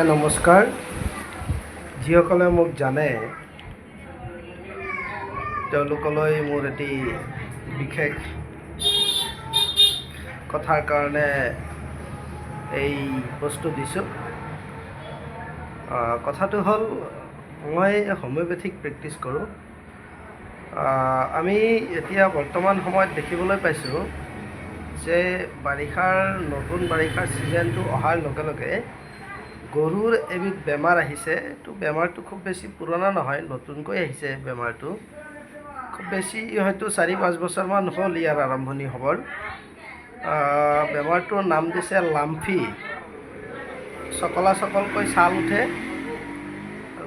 নমস্কাৰ। যিসকলে মোক জানে তেওঁলোকলৈ মোৰ এটি বিশেষ কথাৰ কাৰণে এই বস্তু দিছোঁ। কথাটো হ'ল, মই হোমিওপেথিক প্ৰেক্টিছ কৰোঁ। আমি এতিয়া বৰ্তমান সময়ত দেখিবলৈ পাইছোঁ যে নতুন বাৰিষাৰ ছিজনটো অহাৰ লগে লগে গৰুৰ এবিধ বেমাৰ আহিছে। এইটো বেমাৰটো খুব বেছি পুৰণা নহয়, নতুনকৈ আহিছে বেমাৰটো। খুব বেছি হয়তো 4-5 বছৰমান হ'ল ইয়াৰ আৰম্ভণি হ'বৰ। বেমাৰটোৰ নাম দিছে লাম্ফি। চকলা চকলকৈ ছাল উঠে,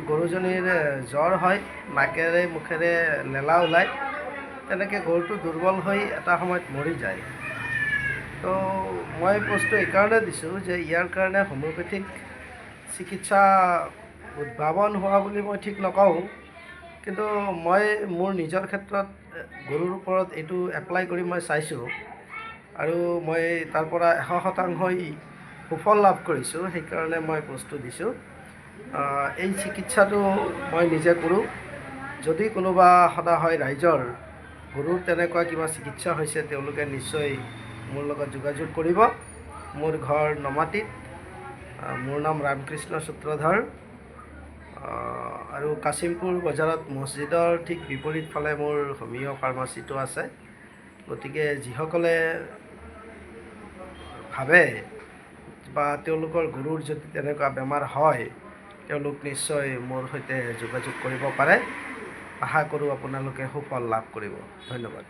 গৰুজনীৰ জ্বৰ হয়, নাকেৰে মুখেৰে লেলা ওলায়। তেনেকৈ গৰুটো দুৰ্বল হৈ এটা সময়ত মৰি যায়। তো মই বস্তু এইকাৰণে দিছোঁ যে ইয়াৰ কাৰণে হোমিওপেথিক চিকিৎসা উদ্ভাৱন হোৱা বুলি মই ঠিক নকওঁ, কিন্তু মই মোৰ নিজৰ ক্ষেত্ৰত গৰুৰ ওপৰত এইটো এপ্লাই কৰি মই চাইছোঁ আৰু মই তাৰ পৰা 100% সুফল লাভ কৰিছোঁ। সেইকাৰণে মই বস্তু দিছোঁ। এই চিকিৎসাটো মই নিজে কৰোঁ। যদি কোনোবা হয় ৰাইজৰ গৰুৰ তেনেকুৱা কিবা চিকিৎসা হৈছে, তেওঁলোকে নিশ্চয় মোৰ লগত যোগাযোগ কৰিব। মোৰ ঘৰ নমাটিত। মোৰ নাম ৰামকৃষ্ণ সূত্ৰধৰ আৰু কাশিমপুৰ বজাৰত মছজিদৰ ঠিক বিপৰীত ফালে মোৰ হোমিও ফাৰ্মাচীটো আছে। গতিকে যিসকলে ভাবে বা তেওঁলোকৰ গৰুৰ যদি তেনেকুৱা বেমাৰ হয়, তেওঁলোক নিশ্চয় মোৰ সৈতে যোগাযোগ কৰিব পাৰে। আশা কৰোঁ আপোনালোকে সুফল লাভ কৰিব। ধন্যবাদ।